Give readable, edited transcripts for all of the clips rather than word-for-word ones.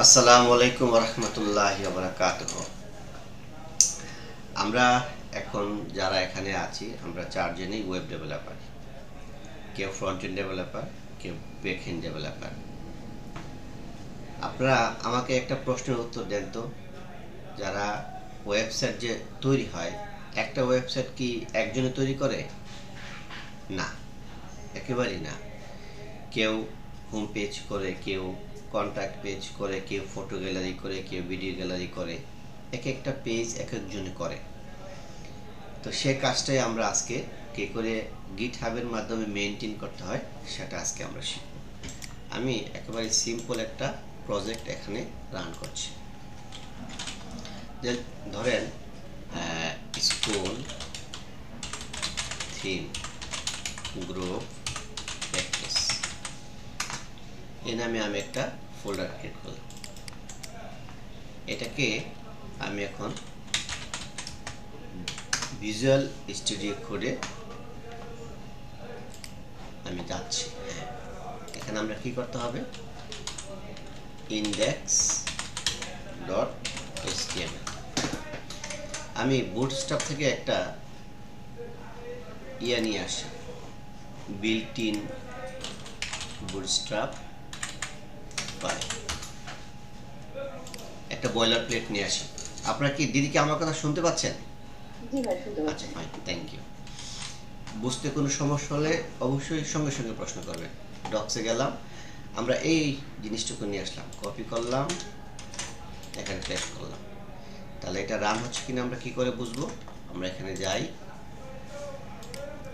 আসসালামু আলাইকুম রহমতুল্লাহি ওয়া বারাকাতুহু। আমরা এখন যারা এখানে আছি আমরা চারজনই ওয়েব ডেভেলপার। কেউ ফ্রন্ট এন্ড ডেভেলপার, কেউ ব্যাক এন্ড ডেভেলপার। আপনারা আমাকে একটা প্রশ্নের উত্তর দেন তো, যারা ওয়েবসাইট যে তৈরি হয়, একটা ওয়েবসাইট কি একজনে তৈরি করে? না, একেবারেই না। কেউ হোম পেজ করে, কেউ কন্ট্যাক্ট পেজ করে, কেউ ফটো গ্যালারি করে, কেউ ভিডিও গ্যালারি করে। এক একটা পেজ এক একজনে করে। তো সে কাজটাই আমরা আজকে কে করে গিট হাবের মাধ্যমে মেনটেন করতে হয় সেটা আজকে আমরা শিখব। আমি একেবারে সিম্পল একটা প্রজেক্ট এখানে রান করছি। যে ধরেন স্কুল থিম গ্রুপ প্র্যাকটিস, এই নামে আমি একটা ফোল্ডার ক্রিয়েট করলাম। এটাকে আমি এখন ভিজুয়াল স্টুডিও কোডে আমি যাচ্ছি। এখানে আমরা কি করতে হবে, index.html। আমি বুটস্ট্র্যাপ থেকে একটা নিয়ে আসি, বিল্ট ইন বুটস্ট্র্যাপ ফাইল, একটা বয়লার প্লেট নিয়ে আসি। আপনারা কি দিদিকে আমার কথা শুনতে পাচ্ছেন? জি ভাই, শুনতে পাচ্ছি। আচ্ছা, ফাইন, থ্যাংক ইউ। বুঝতে কোনো সমস্যা হলে অবশ্যই সঙ্গে সঙ্গে প্রশ্ন করবেন। ডক্সে গেলাম, আমরা এই জিনিসটুকু নিয়ে আসলাম, কপি করলাম, এখানে পেস্ট করলাম। তাহলে এটা রান হচ্ছে কিনা আমরা কি করে বুঝবো? আমরা এখানে যাই,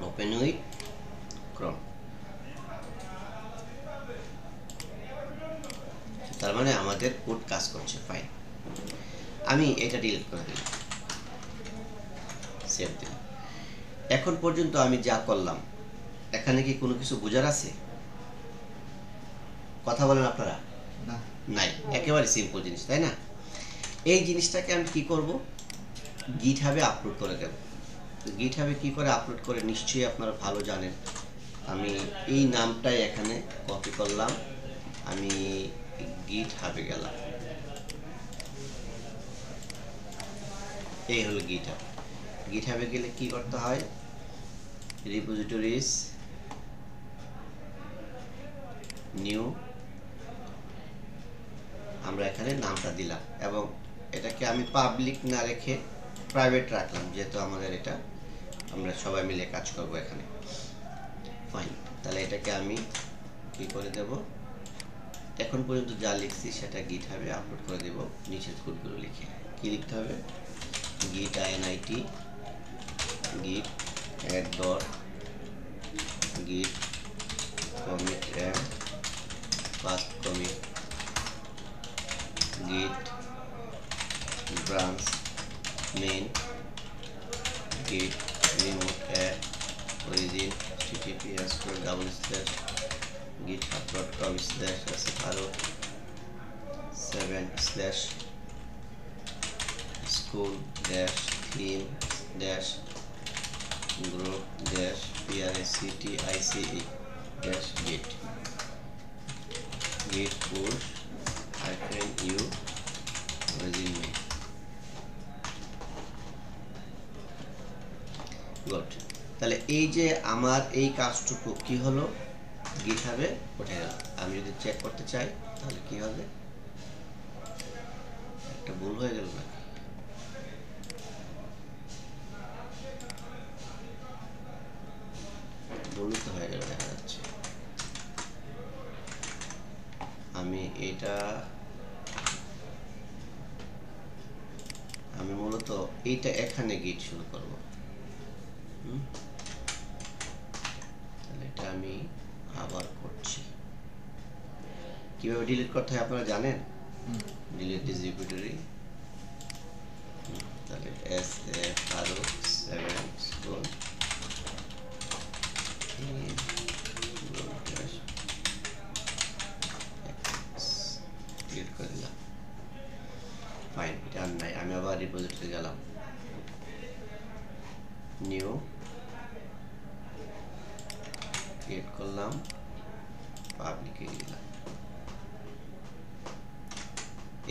ওপেন উইথ ক্রোম। তার মানে আমাদের কোড কাজ করছে, ফাইন। আমি এটা ডিলিট করে দিলাম, সেভ দিলাম। এখন পর্যন্ত আমি যা করলাম, এখানে কি কোনো কিছু বোঝার আছে? কথা বলেন আপনারা? নাই, একেবারে সিম্পল জিনিস, তাই না? এই জিনিসটাকে আমি কি করব, গিট হাবে আপলোড করে দেব। গিট হাবে কি করে আপলোড করে নিশ্চয়ই আপনারা ভালো জানেন। আমি এই নামটাই এখানে কপি করলাম, আমি গিট হাবে গেলাম, এই হলো গিট হাব। গিট হাবে গেলে কি করতে হয়, রিপোজিটরিজ, নিউ, আমরা এখানে নামটা দিলাম এবং এটাকে আমি পাবলিক না রেখে প্রাইভেট রাখলাম, যেহেতু আমাদের এটা আমরা সবাই মিলে কাজ করব এখানে, ফাইন। তাহলে এটাকে আমি কি করে দেব, এখন পর্যন্ত যা লিখছি সেটা গিট হাবে আপলোড করে দেব। নিচের কোডগুলো লিখে কি লিখতে হবে, git init git add dot git commit m first commit git branch main git remove add origin https://github.com/sfaro7/ school dash theme dash group dash practice dash git push hyphen u resume good. তাহলে এই যে আমার এই কাজটুকু কি হলো, গিট হাবে উঠে গেল। আমি যদি চেক করতে চাই তাহলে কি হবে, একটা ভুল হয়ে গেল নাকি? ভুল তো হয়ে গেল দেখা যাচ্ছে। আমি মূলত এইটা এখানে গিট শুরু করব। তাহলে এটা আমি আবার করছি। কিভাবে ডিলিট করতে হয় আপনারা জানেন? ডিলিট দিস রিপোজিটরি, তাহলে sfaro7 school ডিলিট করে দিলাম, ফাইন। এটা আর নাই, আমি আবার রিপোজিটরি গেলাম, নিউ ক্রিয়েট করলাম, পাবলিকে দিলাম।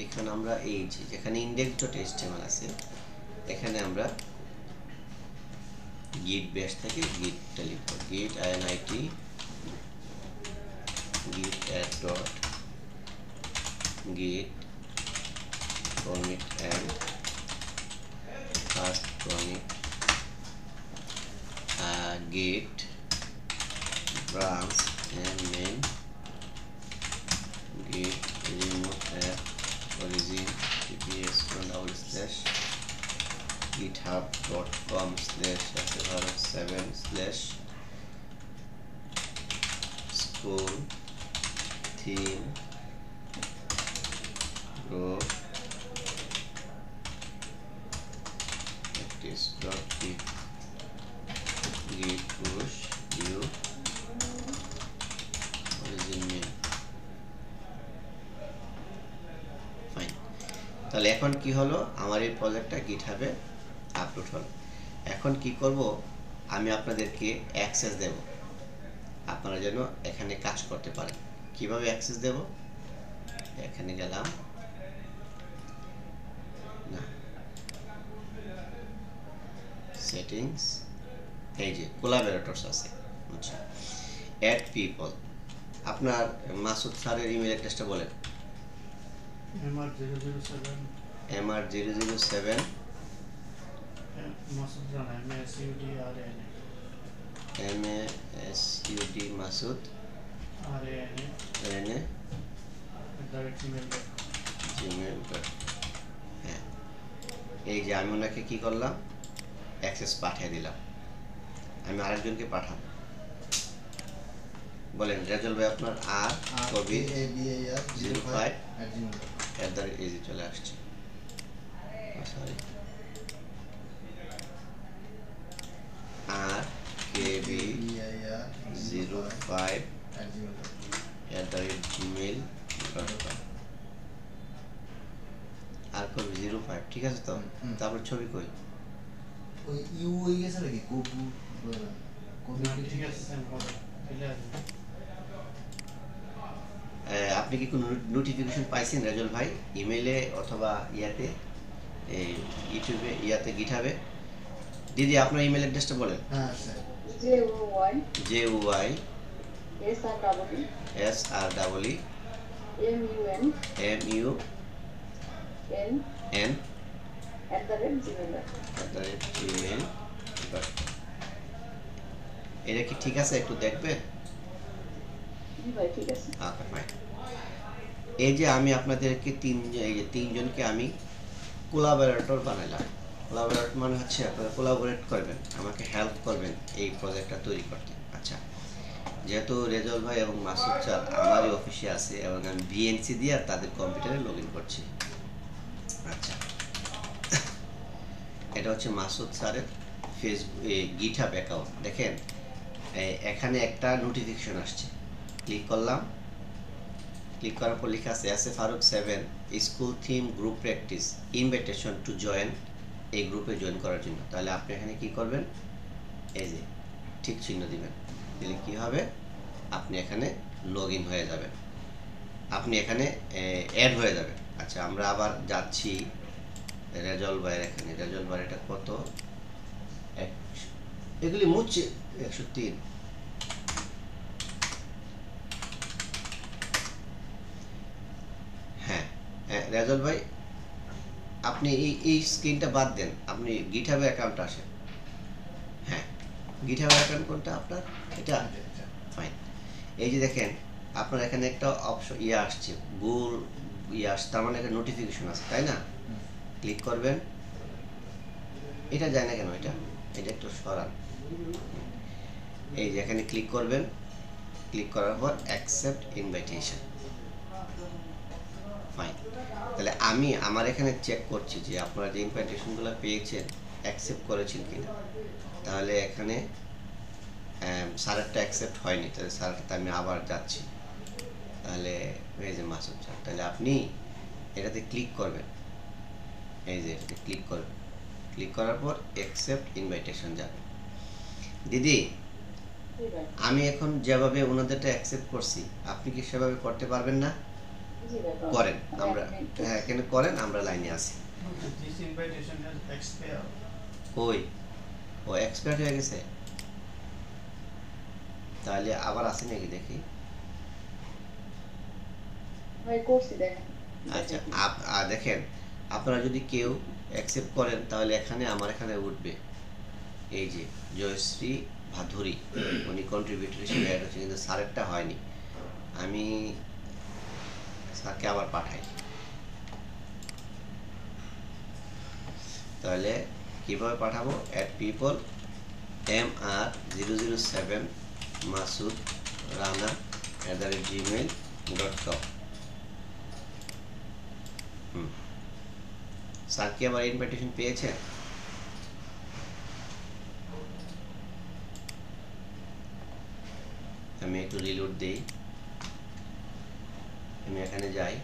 এখানে আমরা এই যেখানে index.html আছে এখানে আমরা git bash থেকে gitটা লিখব, git init git add dot git commit and first commit git branch and main git remote app origin github.com/7/school theme group practice.git git push view origin main। Fine, তাহলে এখন কি হলো, আমার এই প্রজেক্টটা গিটহাবে আপলোড হলো। এখন কি করব, আমি আপনাদেরকে অ্যাক্সেস দেব, আপনারা যেন এখানে কাজ করতে পারেন। কিভাবে অ্যাক্সেস দেব, এখানে গেলাম না, সেটিংস, এই যে কোলাবোরেটরস আছে, আচ্ছা অ্যাড পিপল। আপনার মাসুদ স্যারের ইমেল অ্যাড্রেসটা বলেন। mr007 Masud Rana masud masud rana gmail.com। হ্যাঁ, এই যে আমি ওনাকে কি করলাম, অ্যাক্সেস পাঠিয়ে দিলাম। আমি আরেকজনকে পাঠাবো, বলেন রেজাল্ট ভাই আপনার আর কবি 05 চলে আসছে, সরি আর কেবি 05@gmail.com আর কবি 05, ঠিক আছে তো? তারপর ছবি কই, ওই ইউ হয়ে গেছে নাকি কবু কবি, ঠিক আছে চলে আসবে। আপনি কি কোনো নোটিফিকেশন পাইছেন রেজল ভাই ইমেইলে অথবা ইয়াতে, এই ইউটিউবে, ইয়াতে গিটহাবে? দিদি আপনার ইমেল অ্যাড্রেসটা বলেন। হ্যাঁ sir, JUY SREE MUN @gmail.com। এটা কি ঠিক আছে, একটু দেখবেন? ঠিক আছে। Okay fine. এই যে আমি আপনাদেরকে তিনজনকে আমি কোলাবোরেটর বানাইলাম। কোলাবোরেট মানে হচ্ছে আপনারা কোলাবোরেট করবেন, আমাকে হেল্প করবেন এই প্রজেক্টটা তৈরি করতে। আচ্ছা, যেহেতু রেজল ভাই এবং মাসুদ স্যার আমারই অফিসে আছে এবং আমি ভিএনসি দিয়ে তাদের কম্পিউটারে লগ ইন করছি। আচ্ছা, এটা হচ্ছে মাসুদ স্যারের ফেসবুক গিটহাব অ্যাকাউন্ট। দেখেন এখানে একটা নোটিফিকেশন আসছে, ক্লিক করলাম, ক্লিক করার পর লেখা আছে S A Faruk 7 school theme group practice invitation to join, এই গ্রুপে জয়েন করার জন্য। তাহলে আপনি এখানে কি করবেন, এই যে ঠিক চিহ্ন দিবেন, দিলে কি হবে, আপনি এখানে লগ ইন হয়ে যাবেন, আপনি এখানে অ্যাড হয়ে যাবেন। আচ্ছা, আমরা আবার যাচ্ছি রেজল ভাইয়ের এখানে। রেজল ভাইয়ের এটা কত, এগুলি মুচ্ছে 103। হ্যাঁ রেজল ভাই, আপনি এই স্ক্রিনটা বাদ দেন, আপনি গিটহাব অ্যাকাউন্ট আসেন। হ্যাঁ, গিটহাব অ্যাকাউন্ট কোনটা আপনার, এটা ফাইন। এই যে দেখেন আপনার এখানে একটা অপশন আসছে, গুগল আসছে, তার মানে একটা নোটিফিকেশন আছে, তাই না? ক্লিক করবেন, এটা যায় না কেন, এটা একটু সরান। এই যে এখানে ক্লিক করবেন, ক্লিক করার পর অ্যাকসেপ্ট ইনভাইটেশন। ফাইন, তাহলে আমি আমার এখানে চেক করছি যে আপনারা যে ইনভাইটেশনগুলো পেয়েছেন অ্যাকসেপ্ট করেছেন কিনা। তাহলে এখানে স্যারেরটা অ্যাকসেপ্ট হয়নি, তাহলে স্যারেরটা আমি আবার যাচ্ছি। তাহলে এই যে মাসুদ স্যার, তাহলে আপনি এটাতে ক্লিক করবেন, এই যে এটাতে ক্লিক করবেন, ক্লিক করার পর অ্যাকসেপ্ট ইনভাইটেশন যাবে। দিদি, আমি এখন যেভাবে ওনাদেরটা অ্যাকসেপ্ট করছি, আপনি কি সেভাবে করতে পারবেন না? করেন, আমরা হ্যাঁ কেন করেন, আমরা লাইনে আছি। This invitation has expired. কই ও এক্সপায়ার হয়ে গেছে, তাহলে আবার আসে নাকি দেখি। ভাই করছি দেখেন। আচ্ছা দেখেন, আপনারা যদি কেউ অ্যাকসেপ্ট করেন তাহলে এখানে আমার এখানে উঠবে এই যে জয়শ্রী ভাদুরী, উনি কন্ট্রিবিউটর হিসেবে অ্যাড হচ্ছে, কিন্তু স্যারেরটা হয়নি। আমি স্যারকে আবার পাঠাই। তাহলে কিভাবে পাঠাবো? Add people MR007 Masud Rana @gmail.com। Sir কি আবার ইনভাইটেশন পেয়েছেন? আমি একটু রিলোড দেই, আমি এখানে যাই,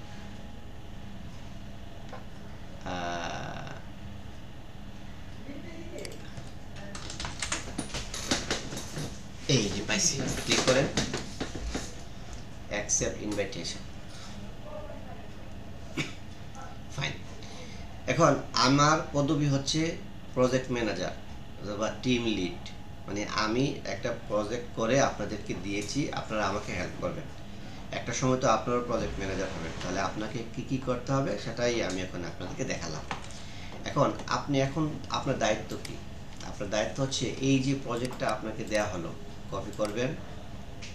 এই যে পাইছি, ক্লিক করেন অ্যাকসেপ্ট ইনভাইটেশন। ফাইন। এখন আমার পদবি হচ্ছে প্রজেক্ট ম্যানেজার অথবা টিম লিড, মানে আমি একটা প্রজেক্ট করে আপনাদেরকে দিয়েছি, আপনারা আমাকে হেল্প করবেন। একটা সময় তো আপনারও প্রজেক্ট ম্যানেজার হবেন, তাহলে আপনাকে কি কি করতে হবে সেটাই আমি এখন আপনাদেরকে দেখালাম। এখন আপনি আপনার দায়িত্ব কি? আপনার দায়িত্ব হচ্ছে এই যে প্রজেক্টটা আপনাকে দেয়া হলো, কপি করবেন,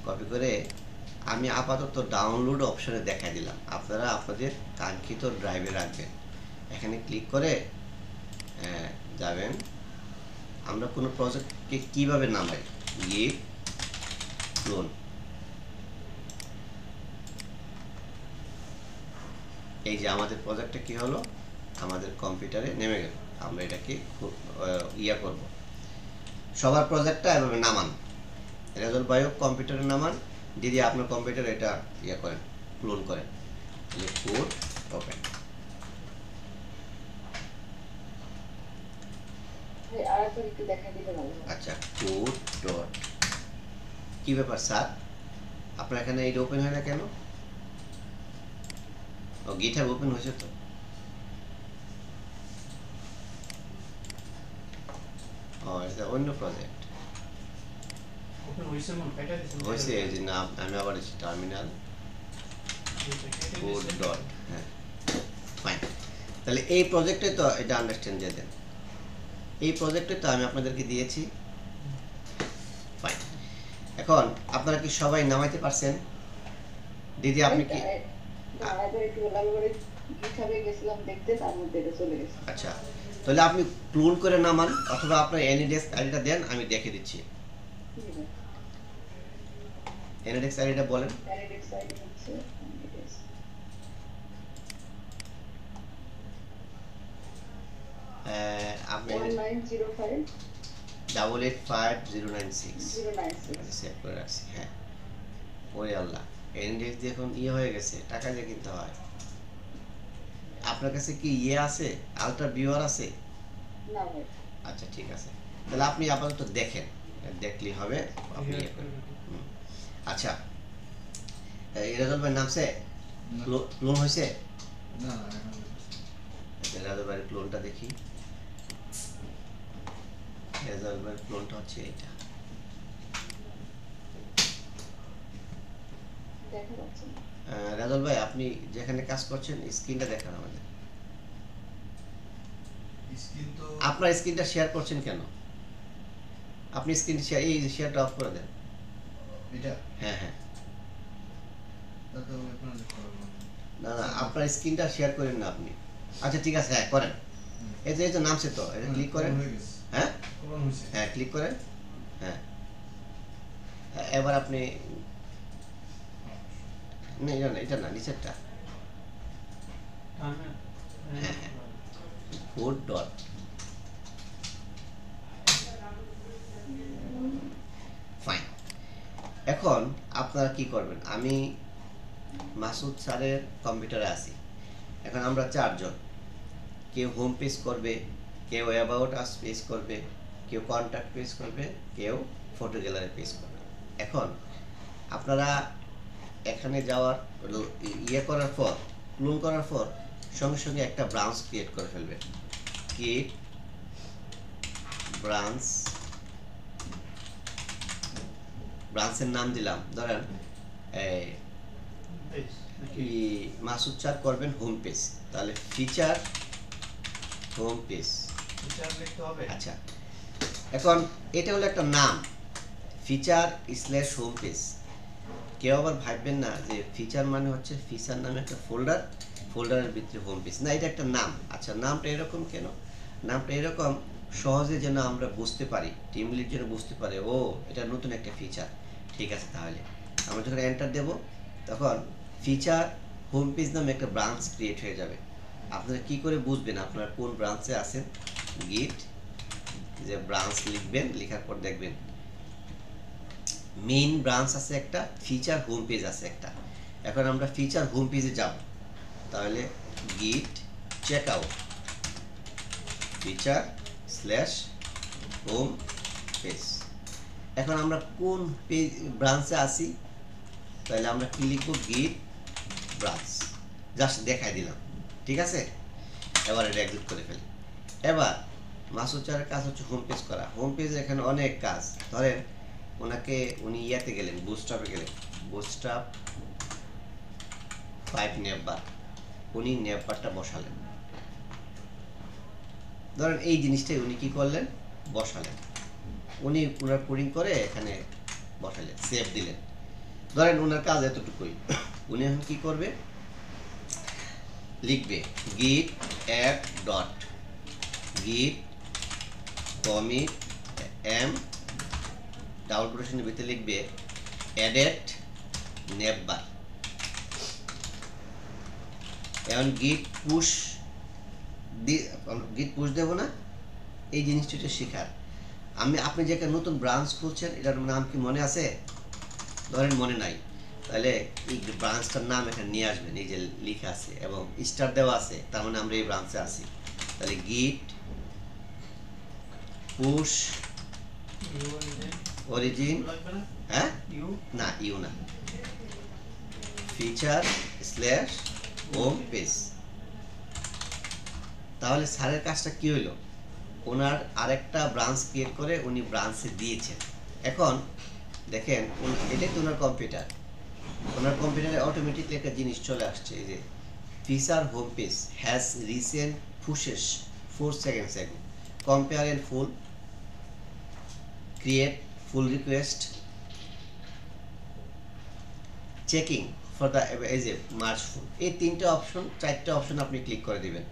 কপি করে আমি আপাতত ডাউনলোড অপশনে দেখাই দিলাম, আপনারা আপনাদের কাঙ্ক্ষিত ড্রাইভে রাখবেন। এখানে ক্লিক করে যাবেন। আমরা কোনো প্রজেক্টকে কিভাবে নামাই? গিভ ক্লোন, এই যে আমাদের প্রজেক্টটা কি হলো, আমাদের কম্পিউটারে নেমে গেল। আমরা এটাকে করব, সবার প্রজেক্টটা এভাবে নামান, রেজাল্ট বায়ো কম্পিউটারে নামান, যদি আপনার কম্পিউটার এটা করেন, ক্লোন করেন, কোড ওপেন। আরেকবার একটু দেখাই দিলে ভালো হয়। আচ্ছা, কোড ডট, কি ব্যাপার স্যার আপনার এখানে এটা ওপেন হয় না কেন? ও গিটহাব ওপেন হয়েছে তো। ও এটা অন্য প্রজেক্ট Open হইছে মন কাটা দিছেন। হয়েছে, এই যে নাম আমি আবার টার্মিনাল কোড ডট, হ্যাঁ ফাইন। তাহলে এই প্রজেক্টে তো এটা আন্ডারস্ট্যান্ড দিয়ে দেন, এই প্রজেক্টে তো আমি আপনাদেরকে দিয়েছি। ফাইন। এখন আপনারা কি সবাই নামাইতে পারছেন? দিদি আপনি কি? আরেকবার একটু বললাম, এবারে গিটহাবে গেছিলাম দেখতে, তার মধ্যে এটা চলে গেছে। আচ্ছা, তাহলে আপনি ক্লোন করে নামান অথবা আপনার এনিডেস্ক আইডিটা দেন, আমি দেখে দিচ্ছি। এনিডেস্ক আইডিটা বলেন। ক্যান্ডিডেট সাইড হচ্ছে আপনি 1905 885096 096 সেভ করে রাখছি। হ্যাঁ, ওরে আল্লাহ, এনিডেক্স দিয়ে এখন হয়ে গেছে, টাকা দিয়ে কিনতে হয়। আপনার কাছে কি আছে, আলট্রা ভিউয়ার আছে? না ভাই। আচ্ছা ঠিক আছে, তাহলে আপনি আপাতত দেখেন, দেখলেই হবে, আপনি করবেন। আচ্ছা, রেজাল্ট ভাই নামছে, ক্লোন হয়েছে? না এখন রেজাল্ট ভাইয়ের ক্লোনটা দেখি। রেজাল্ট ভাইয়ের ক্লোনটা হচ্ছে এইটা। দেখা যাচ্ছে না। রেজাল্ট ভাই আপনি যেখানে কাজ করছেন স্ক্রিনটা দেখান আমাদের। স্ক্রিন তো আপনার স্ক্রিনটা শেয়ার করছেন কেন? আপনি স্ক্রিন শেয়ার, এই শেয়ারটা অফ করে দেন। এটা হ্যাঁ হ্যাঁ, তো আপনার করব না না, আপনার স্ক্রিনটা শেয়ার করেন না আপনি। আচ্ছা ঠিক আছে, হ্যাঁ করেন। এই যে নামছে তো, এটা ক্লিক করেন। হ্যাঁ কোন হইছে হ্যাঁ, ক্লিক করেন। হ্যাঁ, এবার আপনি না, এটা না, নিচেরটা কোড ডট। ফাইন। এখন আপনারা কি করবেন? আমি মাসুদ স্যারের কম্পিউটারে আছি, এখন আমরা চারজন, কেউ হোম পেজ করবে, কেউ অ্যাবাউট আস পেজ করবে, কেউ কন্ট্যাক্ট পেজ করবে, কেউ ফটো গ্যালারি পেজ করবে। এখন আপনারা এখানে যাওয়ার করার পর, ক্লোন করার পর সঙ্গে সঙ্গে একটা ব্রাঞ্চ ক্রিয়েট করে ফেলবেন। গিট ব্রাঞ্চ, ব্রাঞ্চের নাম দিলাম ধরেন Base, নাকি? কি মাসুদ চার করবেন হোম পেজ, তাহলে ফিচার হোম পেজ। Feature লিখতে হবে? আচ্ছা, এখন এটা হলো একটা নাম, ফিচার স্ল্যাশ হোম পেজ। কেউ আবার ভাববেন না যে ফিচার মানে হচ্ছে ফিচার নামে একটা ফোল্ডার, ফোল্ডারের ভিতরে হোম পেজ, না এটা একটা নাম। আচ্ছা, নামটা এরকম কেন? নামটা এরকম সহজে যেন আমরা বুঝতে পারি, টিম লিড যেন বুঝতে পারে ও এটা নতুন একটা ফিচার। ঠিক আছে, তাহলে আমরা যখন এন্টার দেব তখন ফিচার হোম পেজ নামে একটা ব্রাঞ্চ ক্রিয়েট হয়ে যাবে। আপনারা কি করে বুঝবেন আপনারা কোন ব্রাঞ্চে আছেন? গিট যে ব্রাঞ্চ লিখবেন, লেখার পর দেখবেন মেইন ব্রাঞ্চ আছে একটা, ফিচার হোম পেজ আছে একটা। এখন আমরা ফিচার হোম পেজে যাব, তাহলে git check out feature slash home page. এখন আমরা কোন পেজ ব্রাঞ্চে আছি, তাহলে আমরা কি লিখবো? গিট ব্রাঞ্চ, জাস্ট দেখাই দিলাম। ঠিক আছে, এবার এটা এক্সিট করে ফেলি। এবার মাসুদ চারের কাজ হচ্ছে হোম পেজ করা। হোম পেজে এখানে অনেক কাজ, ধরেন ওনাকে উনি ইয়াতে গেলেন, বুস্ট্রাপে গেলেন, বুস্ট্রাপ 5 নেপবার, উনি নেপবারটা বসালেন। ধরেন এই জিনিসটাই উনি কি করলেন? বসালেন। উনি ওনার কোডিং করে এখানে বসালেন, সেভ দিলেন। ধরেন ওনার কাজ এতটুকুই, উনি এখন কি করবে? লিখবে গিট add dot git commit M, double কোটেশনের ভিতরে লিখবে অ্যাডেড নেপবার। এখন গিট পুশ দেবো না, এই জিনিসটা হচ্ছে শেখার। আপনি যে একটা নতুন ব্রাঞ্চ খুলছেন, এটার নাম কি মনে আছে? ধরেন মনে নাই, তাহলে এই ব্রাঞ্চটার নাম এখানে নিয়ে আসবেন, এই যে লেখা আছে এবং স্টার দেওয়া আছে, তার মানে আমরা এই ব্রাঞ্চে আছি। তাহলে গিট পুশ অরিজিন, লাগবে না? হ্যাঁ You? না, ইউ না, ফিচার স্ল্যাশ হোম পেজ। তাহলে স্যারের কাজটা কি হইলো? ওনার আরেকটা ব্রাঞ্চ ক্রিয়েট করে উনি ব্রাঞ্চে দিয়েছেন। এখন দেখেন এটাই তো ওনার কম্পিউটার, ওনার কম্পিউটারে অটোমেটিকলি একটা জিনিস চলে আসছে, এই যে feature home page has recent pushes 4 seconds ago, compare and full, create full request, checking for the এই যে মার্চ ফুল, এই তিনটা অপশন, চারটা অপশন আপনি ক্লিক করে দিবেন।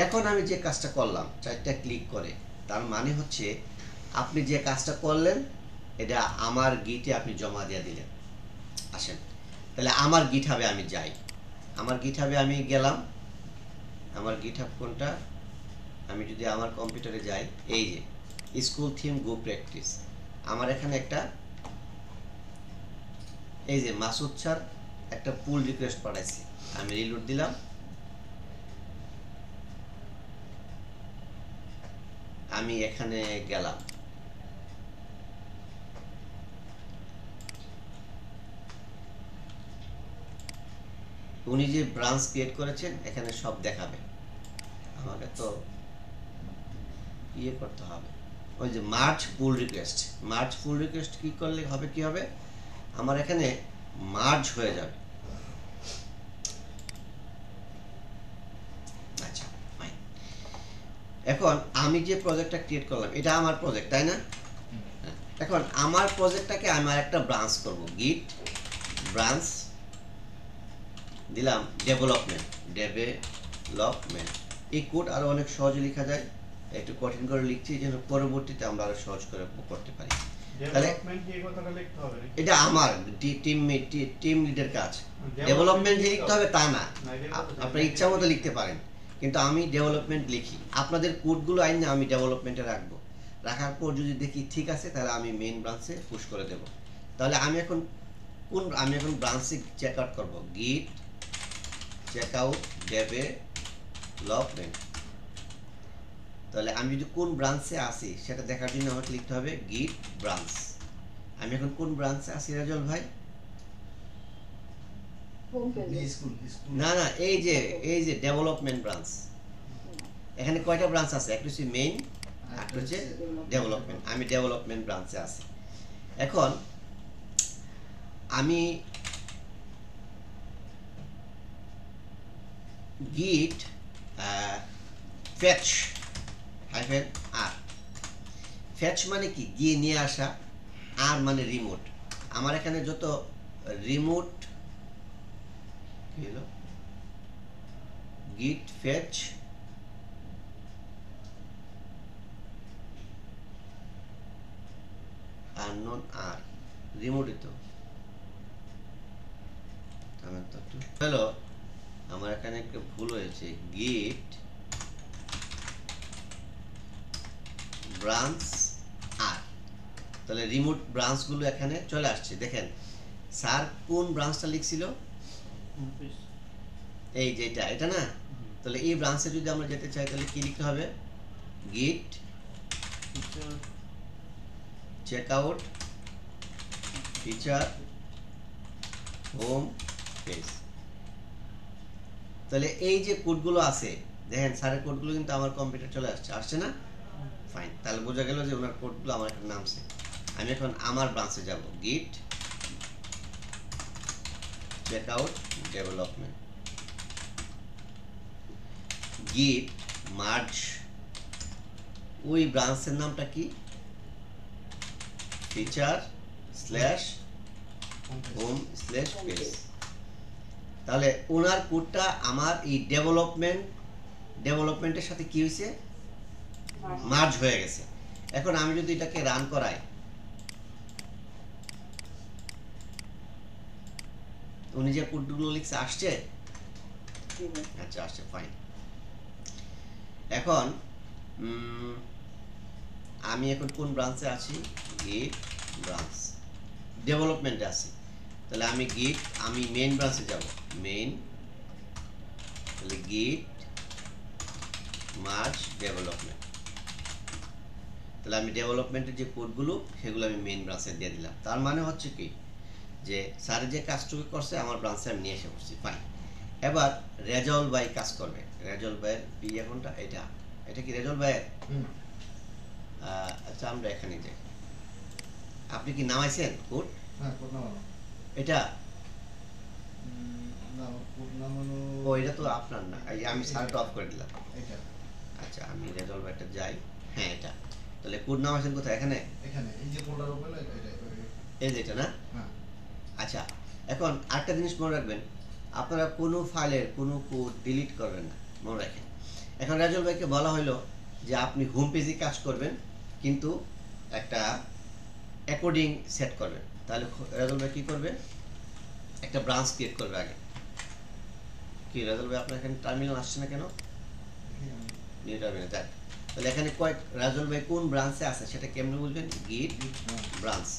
এখন আমি যে কাজটা করলাম চারটা ক্লিক করে, তার মানে হচ্ছে আপনি যে কাজটা করলেন এটা আমার গিটে আপনি জমা দিয়ে দিলেন। আসেন তাহলে আমার গিটহাবে আমি যাই, আমার গিটহাবে আমি গেলাম। আমার গিটহাব কোনটা? আমি যদি আমার কম্পিউটারে যাই, এই যে স্কুল থিম গো প্র্যাকটিস, আমার এখানে একটা এই যে মাসুদ স্যার একটা পুল রিকোয়েস্ট পাঠাইছি, আমি রিলোড দিলাম। আমি এখানে গেলাম, উনি যে ব্রাঞ্চ ক্রিয়েট করেছেন এখানে সব দেখাবে। আমাকে তো ইয়ে করতে হবে, ওই যে মার্চ পুল রিকোয়েস্ট, মার্চ পুল রিকোয়েস্ট কি করলে হবে? কি হবে? আমার এখানে মার্জ হয়ে যাবে। আচ্ছা ফাইন। এখন আমি যে প্রজেক্টটা ক্রিয়েট করলাম এটা আমার প্রজেক্ট, তাই না? এখন আমার প্রজেক্টটাকে আমি একটা ব্রাঞ্চ করব, গিট ব্রাঞ্চ দিলাম ডেভেলপমেন্ট, এই কোড আরো অনেক সহজে লেখা যায়, একটু কঠিন করে লিখছি যেন পরবর্তীতে আমরা আরো সহজ করে করতে পারি। ডেভেলপমেন্ট কি এই কথাটা লিখতে হবে নাকি? এটা আমার টিম লিডের কাজ। ডেভেলপমেন্ট যে লিখতে হবে তা না, আপনার ইচ্ছা মতো লিখতে পারেন, কিন্তু আমি ডেভেলপমেন্ট লিখি। আপনাদের কোডগুলো আইন না আমি ডেভেলপমেন্টে রাখবো, রাখার পর যদি দেখি ঠিক আছে তাহলে আমি মেইন ব্রাঞ্চে পুশ করে দেব। তাহলে আমি এখন ব্রাঞ্চে চেক আউট করবো, গিট চেক আউট ডেভেলপমেন্ট। তাহলে আমি যদি কোন ব্রাঞ্চে আসি সেটা দেখার জন্য আমাকে লিখতে হবে গিট ব্রাঞ্চ। আমি এখন কোন ব্রাঞ্চে আছি রাজল ভাই? হোম পেজে স্কুল স্কুল না না, এই যে ডেভেলপমেন্ট ব্রাঞ্চ, এখানে কয়টা ব্রাঞ্চ আছে? একটা হচ্ছে মেইন, একটা হচ্ছে ডেভেলপমেন্ট। আমি ডেভেলপমেন্ট ব্রাঞ্চে আছি। এখন আমি গিট ফেচ হাইফেন আর, ফেচ মানে কি? গিয়ে নিয়ে আসা, আর মানে রিমোট। আমার এখানে যত রিমোট কি হলো, গিট ফেচ আননোন আর রিমোটই তো হ্যালো, আমার এখানে একটা ভুল হয়েছে। গিট ব্রাঞ্চ আর, তাহলে রিমোট ব্রাঞ্চগুলো এখানে চলে আসছে। দেখেন স্যার কোন ব্রাঞ্চটা লিখছিল? হোম পেজ এই যেটা, এটা না? তাহলে এই ব্রাঞ্চে যদি আমরা যেতে চাই তাহলে কি লিখতে হবে? Git feature check out feature home page. তাহলে এই যে কোডগুলো আছে, দেখেন স্যারের কোডগুলো কিন্তু আমার কম্পিউটার চলে আসছে, আসছে না? ফাইন, তাহলে বোঝা গেল যে ওনার কোডগুলো আমার এখানে নামছে। আমি এখন আমার ব্রাঞ্চে যাব, গিট চেক আউট ডেভেলপমেন্ট, গিট মার্জ, ওই ব্রাঞ্চের নামটা কি? Feature slash home slash page. তাহলে ওনার কোডটা আমার এই ডেভেলপমেন্টের সাথে কি হয়েছে? মার্জ হয়ে গেছে। এখন আমি যদি এটাকে রান করাই, উনি যে কোডগুলো লিখছে আসছে? আচ্ছা আসছে, ফাইন। এখন আমি এখন কোন ব্রাঞ্চে আছি? গিট ব্রাঞ্চ, ডেভেলপমেন্টে আছি। তাহলে আমি মেইন ব্রাঞ্চে যাব, মেইন, তাহলে গিট মার্জ ডেভেলপমেন্ট। তাহলে আমি ডেভেলপমেন্টের যে কোডগুলো সেগুলো আমি মেইন ব্রাঞ্চে দিয়ে দিলাম। তার মানে হচ্ছে কি, যে স্যার যে কাজটুকু করছে আমার ব্রাঞ্চে আমি নিয়ে এসে পড়ছি, ফাইন। এবার রেজাউল ভাই কাজ করবে। রেজাউল ভাইয়ের কোনটা? এটা কি রেজাউল ভাইয়ের? আচ্ছা আমরা এখানে যাই। আপনি কি নামাইছেন কোড? হ্যাঁ কোড নামানো। এটা না কোড নামানো। ও এটা তো আপনার না, এই আমি সার্ট অফ করে দিলাম। এটা আচ্ছা আমি রেজাল্ট একটা যাই, হ্যাঁ এটা। তাহলে কোড নামাইছেন কোথায়? এখানে এখানে এই যে ফোল্ডার ওপেন এটা এই যেটা না? হ্যাঁ। আচ্ছা এখন আরেকটা জিনিস মনে রাখবেন, আপনারা কোনো ফাইলের কোনো কোড ডিলিট করবেন না, মনে রাখেন। এখন রেজাল্ট ভাইকে বলা হলো যে আপনি হোম পেজে কাজ করবেন, কিন্তু একটা অ্যাকর্ডিং সেট করবেন। তাহলে রেজাল্ট ভাই কী করবে? একটা ব্রাঞ্চ ক্রিয়েট করবে আগে। কি রেজাল্ট ভাই আপনার এখানে টার্মিনাল আসছে না কেন? নিউ টার্মিনাল, যাক। তাহলে এখানে রাজল ভাই কোন ব্রাঞ্চে আছে সেটা কেমনে বুঝবেন? গিট ব্রাঞ্চ।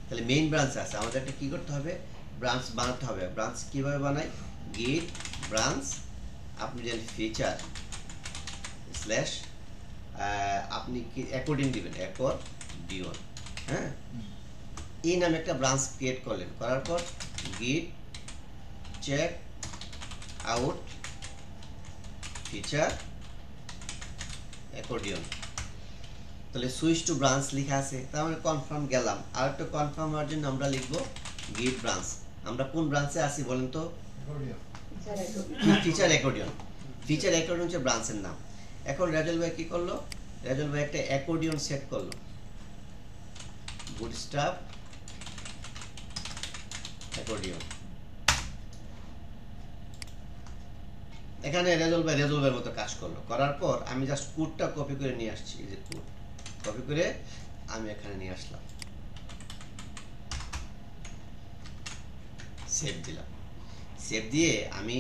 তাহলে মেইন ব্রাঞ্চে আছে, আমাদের একটা কি করতে হবে? ব্রাঞ্চ বানাতে হবে। ব্রাঞ্চ কিভাবে বানাই? গিট ব্রাঞ্চ, আপনি যেন ফিচার স্ল্যাশ আপনি কি অ্যাকর্ডিং দিবেন, অ্যাকর্ডিয়ন, হ্যাঁ। এই নামে একটা ব্রাঞ্চ ক্রিয়েট করলেন, করার পর গিট চেক আউট ফিচার অ্যাকর্ডিয়ন। তাহলে সুইচ টু ব্রাঞ্চ লেখা আছে, তার মানে কনফার্ম গেলাম। আর একটা কনফার্ম হওয়ার জন্য আমরা লিখবো গিট ব্রাঞ্চ। আমরা কোন ব্রাঞ্চে আছি বলেন তো? Feature accordion. ফিচার অ্যাকর্ডিয়ন হচ্ছে ব্রাঞ্চের নাম। এখন রেজাল ভাই কি করলো? রেজাল ভাই একটা অ্যাকর্ডিয়ন সেট করলো, বুটস্ট্র্যাপ অ্যাকর্ডিয়ন। এখানে রেজাল ভাইয়ের মতো কাজ করলো, করার পর আমি জাস্ট কোডটা কপি করে নিয়ে আসছি। এই যে কোড কপি করে আমি এখানে নিয়ে আসলাম, সেভ দিলাম। সেভ দিয়ে আমি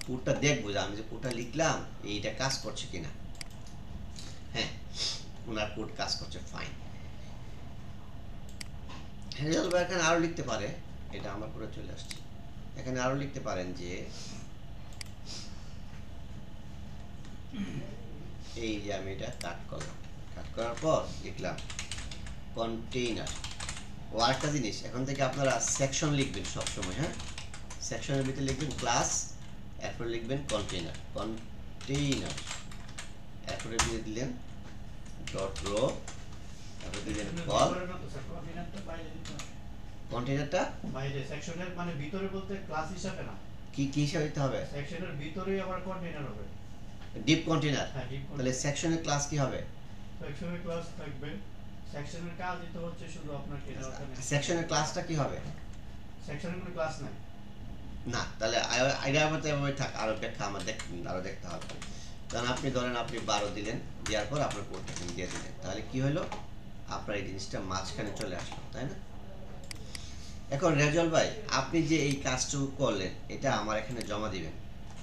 কোডটা দেখবো যে আমি যে কোডটা লিখলাম এইটা কাজ করছে কিনা। হ্যাঁ, ওনার কোড কাজ করছে, ফাইন। রেজাল ভাই এখানে আরো লিখতে পারে, এটা আমার পুরো চলে আসছে। এখানে আরো লিখতে পারেন যে এই যে আমি এটা কাট করলাম, কাট করার পর লিখলাম কন্টেইনার। ও আরেকটা জিনিস, এখন থেকে আপনারা সেকশন লিখবেন সবসময়, হ্যাঁ, সেকশনের ভিতরে লিখবেন ক্লাস, এরপর লিখবেন কন্টেইনার, এরপরে দিয়ে দিলেন ডট রো, তারপরে দিলেন কল। কন্টেইনারটা বাইরে সেকশনের মানে ভিতরে বলতে ক্লাস হিসাবে না, কি কি হিসাবে দিতে হবে? সেকশনের ভিতরেই আবার কন্টেইনার হবে। Deep container. হ্যাঁ, ডিপ তাহলে সেকশনের ক্লাস কি হবে? সেকশনের ক্লাস থাকবে। সেকশনের কাজ দিতে হচ্ছে শুধু আপনাকে সেকশনের ক্লাসটা কি হবে? সেকশনের কোনো ক্লাস নাই। না, তাহলে আইডিয়া মতো এভাবে থাক, আরো ব্যাখ্যা আমার আরো দেখতে হবে। কারণ আপনি ধরেন আপনি 12 দিলেন, দেওয়ার পর আপনার কোডটা দিয়ে দিলেন, তাহলে কি হলো? আপনার এই জিনিসটা মাঝখানে চলে আসলো, তাই না? এখন রেজল ভাই, আপনি যে এই কাজটুকু করলেন, এটা আমার এখানে জমা দিবেন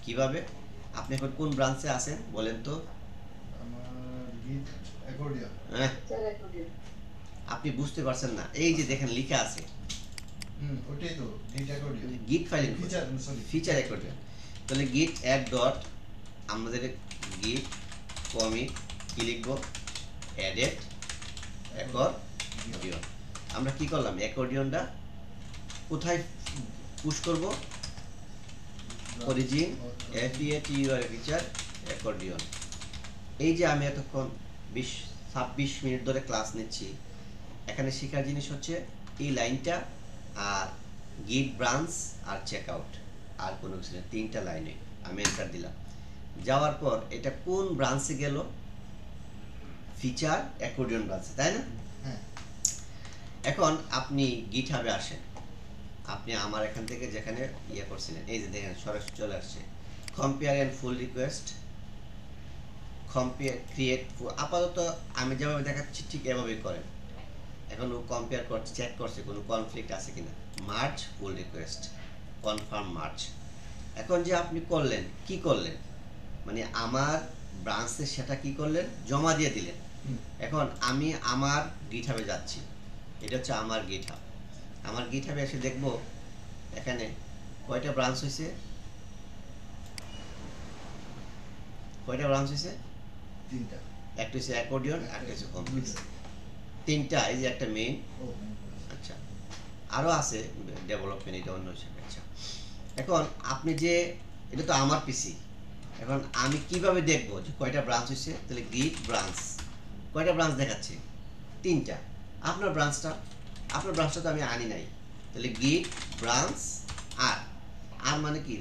কিভাবে? আপনি এখন কোন ব্রাঞ্চে আছেন বলেন তো? আমার গিট অ্যাকর্ডিয়ন। হ্যাঁ, স্যার এখন আপনি বুঝতে পারছেন না, এই যে দেখেন লেখা আছে ওটাই তো গিট অ্যাকর্ডিয়ন। গিট filing feature, sorry, feature accordion. তাহলে গিট অ্যাড ডট আমাদের গিট কমিট কি লিখবো? Added accordion. আমরা কি করলাম? অ্যাকর্ডিয়নটা কোথায় পুশ করব? Origin FEATUR feature accordion. এই যে আমি এতক্ষণ 26 মিনিট ধরে ক্লাস নিচ্ছি, এখানে শেখার জিনিস হচ্ছে এই লাইনটা আর গিট ব্রাঞ্চ আর চেকআউট, আর কোনো কিছু না, 3টা লাইনে আমি এন্টার দিলাম। যাওয়ার পর এটা কোন ব্রাঞ্চে গেল? ফিচার অ্যাকর্ডিয়ন ব্রাঞ্চে, তাই না? হ্যাঁ। এখন আপনি গিটহাবে আসেন, আপনি আমার এখান থেকে যেখানে ইয়ে করছিলেন, এই যে দেখেন সরাসরি চলে আসছে compare and pull request, compare create. আপাতত আমি যেভাবে দেখাচ্ছি ঠিক এভাবেই করেন। এখন ও কম্পেয়ার করছে, চেক করছে কোনো কনফ্লিক্ট আছে কিনা। মার্জ ফুল রিকোয়েস্ট, কনফার্ম মার্জ। এখন যে আপনি করলেন, কি করলেন? মানে আমার ব্রাঞ্চে সেটা কি করলেন? জমা দিয়ে দিলেন। এখন আমি আমার গিটহাবে যাচ্ছি, এটা হচ্ছে আমার গিটহাব। আমার গিটহাবে এসে দেখব এখানে কয়টা ব্রাঞ্চ হয়েছে, কয়টা ব্রাঞ্চ হয়েছে? 3টা। একটা হচ্ছে অ্যাকর্ডিয়ন, একটা হচ্ছে কমপ্লিট। 3টা, এই যে একটা মেইন। আচ্ছা, আরো আছে ডেভেলপমেন্ট, এটা অন্য হিসাবে। আচ্ছা, এখন আপনি যে এটা তো আমার পিসি, এখন আমি কিভাবে দেখবো যে কয়টা ব্রাঞ্চ হয়েছে? তাহলে গিট ব্রাঞ্চ, কয়টা ব্রাঞ্চ দেখাচ্ছে? 3টা। আপনার ব্রাঞ্চটা তো আমি আনি নাই, তাহলে গিট ব্রাঞ্চ আর মানে কি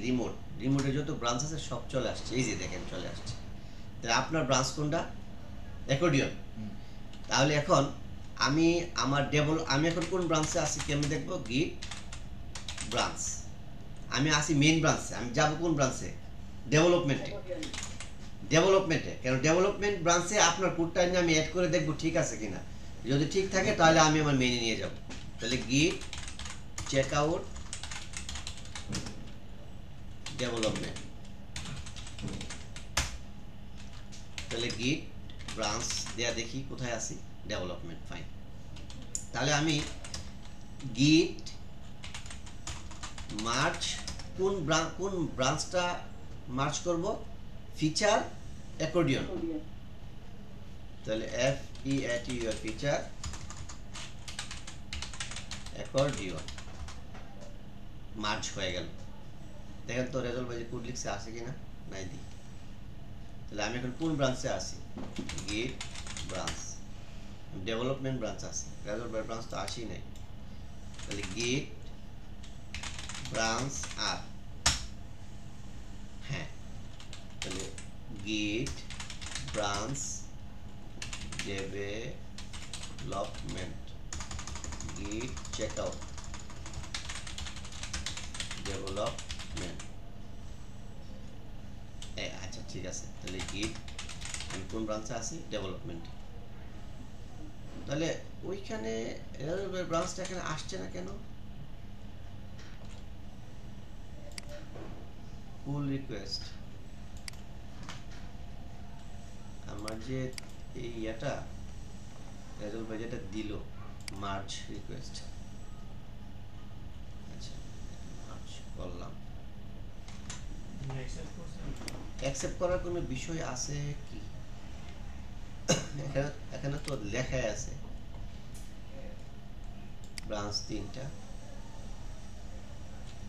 রিমোটে যত ব্রাঞ্চ আছে সব চলে আসছে, এই যে দেখেন চলে আসছে। তাহলে আপনার ব্রাঞ্চ কোনটা? অ্যাকর্ডিয়ন। তাহলে এখন আমি এখন কোন ব্রাঞ্চে আছি কি আমি দেখবো? গিট ব্রাঞ্চ। আমি আসি মেইন ব্রাঞ্চে, আমি যাব কোন ব্রাঞ্চে? ডেভেলপমেন্টে। কেন ডেভেলপমেন্ট ব্রাঞ্চে আপনার কোডটা আমি অ্যাড করে দেখবো ঠিক আছে কিনা। যদি ঠিক থাকে তাহলে আমি আমার মেইনে নিয়ে যাব। তাহলে গিট চেকআউট ডেভেলপমেন্ট, তাহলে গিট ব্রাঞ্চ দেয়া দেখি কোথায় আছি, ডেভেলপমেন্ট, ফাইন। তাহলে আমি গিট মার্জ কোন ব্রাঞ্চটা মার্জ করব? Feature accordion. তাহলে FEATUR ফিচার অ্যাকর্ডিয়ন মার্জ হয়ে গেল। দেখেন তো রেজল ভাই কোড লিখছে আছে কিনা, নাই দি। তাহলে আমি এখন কোন ব্রাঞ্চে আছি? গিট ব্রাঞ্চ, ডেভেলপমেন্ট ব্রাঞ্চ আছে, রেজল ভাই ব্রাঞ্চ তো আসি নাই। তাহলে গিট ব্রাঞ্চ আর, হ্যাঁ, তাহলে গিট ব্রাঞ্চ ডেভেলপমেন্ট, গিট চেকআউট ডেভেলপমেন্ট। আচ্ছা ঠিক আছে, তাহলে গিট আমি কোন ব্রাঞ্চে আছি? ডেভেলপমেন্ট। তাহলে ওইখানে ব্রাঞ্চটা এখানে আসছে না কেন? পুল রিকোয়েস্ট, আমার যে এই এটা রেজল ভাই যেটা দিল মার্জ রিকোয়েস্ট, আচ্ছা মার্জ করলাম। অ্যাকসেপ্ট করার কোনো বিষয় আছে কি? এখানে তো লেখাই আছে ব্রাঞ্চ 3টা।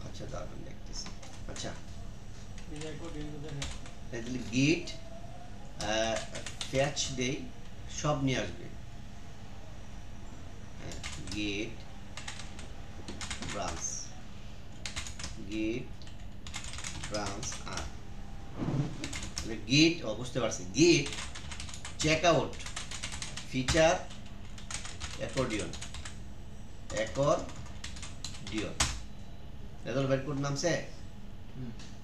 আচ্ছা দাঁড়ান দেখতেছি। আচ্ছা, এই যে কোড ইনপুট দেখেন তাহলে গিট ফ্যাচ দেই, সব নিয়ে আসবে। গিট ব্রাঞ্চ, গিট ব্রাঞ্চ আর গিট, বুঝতে পারছি, git check out feature accordion, accordion result byte code নামছে।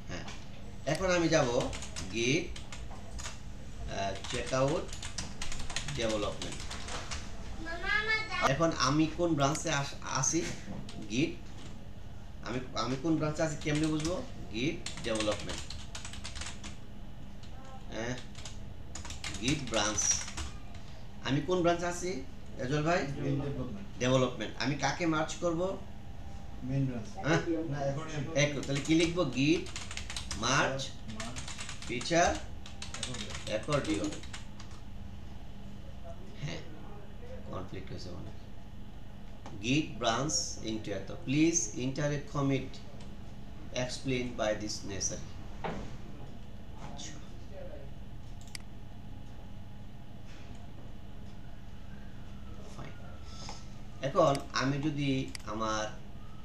হ্যাঁ, এখন আমি যাব গিট চেক আউট ডেভেলপমেন্ট। এখন আমি কোন ব্রাঞ্চে আসি, গিট, আমি কোন ব্রাঞ্চে আছি কেমনে বুঝবো, গিট ডেভেলপমেন্ট, গিট ব্রাঞ্চ, আমি কোন ব্রাঞ্চে আছি রেজল ভাই, মেইন ডেভেলপমেন্ট, ডেভেলপমেন্ট। আমি কাকে মার্চ করব, মেইন ব্রাঞ্চ হ্যাঁ না অ্যাকর্ডিয়ন, এক, তাহলে কি লিখবো, গিট মার্চ ফিচার অ্যাকর্ডিয়ন। হ্যাঁ, কনফ্লিক্ট হয়েছে অনেক। git branch into এত, please enter a commit explained by this necessary। আচ্ছা, fine। এখন আমি যদি আমার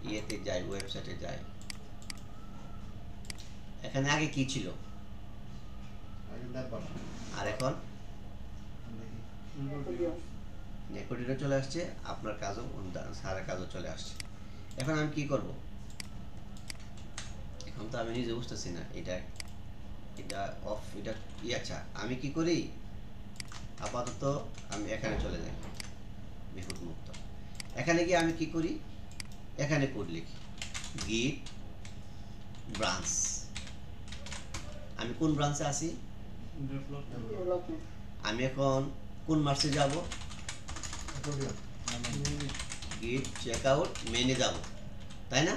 ইয়েতে যাই, ওয়েবসাইটে যাই, এখানে আগে কি ছিল আগে ব্যাপার আর এখন ইনপুট নেকোডিটা চলে আসছে, আপনার কাজও সারা কাজও চলে আসছে। এখন আমি কি করব, এখন তো আমি নিজে বুঝতেছি না এটা এটা অফ, এটা কি। আচ্ছা, আমি কি করি, আপাতত আমি এখানে চলে যাই, বিহুট মুক্ত। এখানে গিয়ে আমি কি করি, এখানে কোড লিখি, গিট ব্রাঞ্চ। আমি কোন ব্রাঞ্চে আছি, ডেভেলপমেন্ট ডেভেলপমেন্ট আমি এখন কোন মার্চে যাব, অ্যাকর্ডিয়ন গিট চেক আউট মেনে যাব, তাই না।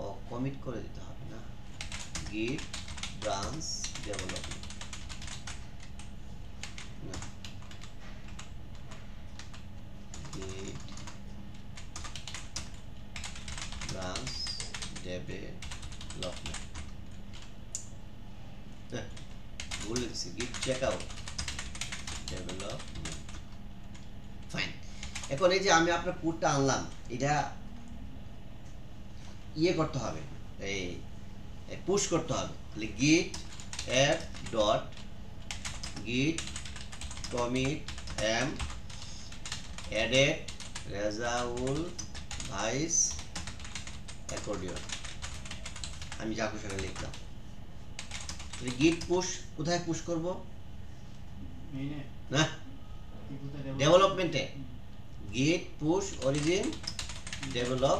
ও কমিট করে দিতে হবে না, গিট ব্রাঞ্চ ডেভেলপমেন্ট, না, গিট ব্রাঞ্চ ডেভেলপমেন্ট, ভুল লিখছি, গিট চেক আউট ডেভেলপমেন্ট। ফাইন। এখন এই যে আমি আপনার কোডটা আনলাম, এটা ইয়ে করতে হবে, এই পুশ করতে হবে। তাহলে git add dot git commit M added Rezaul ভাইস অ্যাকর্ডিয়ন, আমি যা খুশি লিখলাম। গিট পুশ কোথায় পুশ করব, মেইনে না ইনপুটে ডেভেলপমেন্টে, গিট পুশ অরিজিন ডেভেলপ,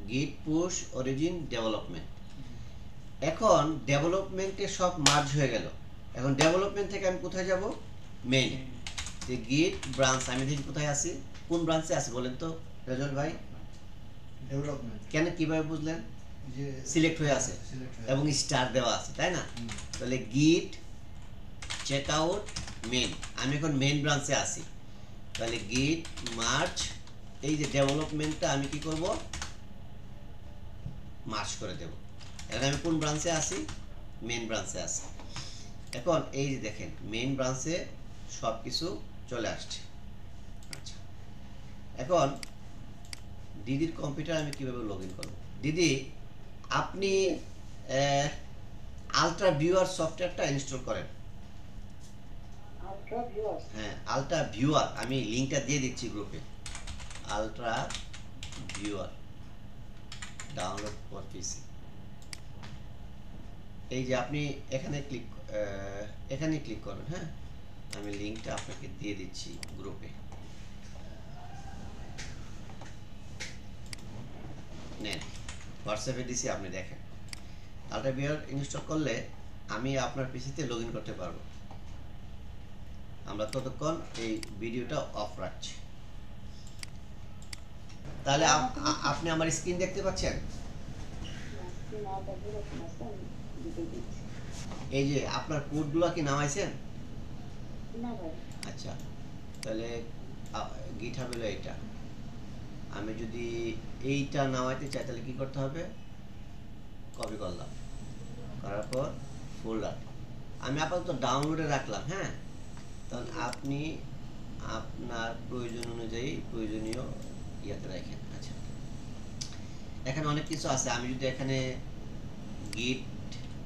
গিট পুশ অরিজিন ডেভেলপমেন্ট। এখন ডেভেলপমেন্টে সব মার্জ হয়ে গেল। এখন ডেভেলপমেন্ট থেকে আমি কোথায় যাব, মেইন, যে গিট ব্রাঞ্চ, আমি দেখি কোথায় আছি, কোন ব্রাঞ্চে আছি বলেন তো রেজল ভাই, ডেভেলপমেন্ট কেন কিভাবে বুঝলেন, যে সিলেক্ট হয়ে আছে সিলেক্ট হয়ে এবং স্টার দেওয়া আছে, তাই না। হুম। তাহলে গিট চেক আউট মেইন, আমি এখন মেইন ব্রাঞ্চে আছি। তাহলে গিট মার্চ, এই যে ডেভেলপমেন্টটা আমি কি করব, মার্চ করে দেব। এখন আমি কোন ব্রাঞ্চে আছি, মেইন ব্রাঞ্চে আছি। এখন এই যে দেখেন মেইন ব্রাঞ্চে সব কিছু চলে আসছে। আচ্ছা, এখন দিদির কম্পিউটার আমি কিভাবে লগ ইন করবো, দিদি আপনি আলট্রা ভিউয়ার সফটওয়্যারটা ইনস্টল করেন। আলট্রা ভিউয়ার্স হ্যাঁ, আলট্রা ভিউয়ার, আমি লিঙ্কটা দিয়ে দিচ্ছি গ্রুপে, আলট্রা ভিউয়ার ডাউনলোড ফর পিসি। এই যে আপনি এখানে ক্লিক করবেন। হ্যাঁ, আমি লিঙ্কটা আপনাকে দিয়ে দিচ্ছি গ্রুপে, নেন, হোয়াটসঅ্যাপে দিছি, আপনি দেখেন। আলট্রা ভিউয়ার ইনস্টল করলে আমি আপনার পিসিতে লগ ইন করতে পারবো। আমরা ততক্ষণ এই ভিডিওটা অফ রাখছি। তাহলে আপনি আমার স্ক্রিন দেখতে পাচ্ছেন, না ডেভেলপমেন্ট আছে দিতে দিচ্ছি এই যে আপনার কোডগুলো কি নামাইছেন, না ভাই আচ্ছা, তাহলে গিটহাব হলো এটা। আমি যদি এইটা নামাইতে চাই তাহলে কি করতে হবে, কপি করলাম, করার পর ফোল্ডার আমি আপাতত ডাউনলোডে রাখলাম। হ্যাঁ, তখন আপনি আপনার প্রয়োজন অনুযায়ী প্রয়োজনীয় ইয়াতে রাখেন। আচ্ছা, এখানে অনেক কিছু আছে। আমি যদি এখানে গিট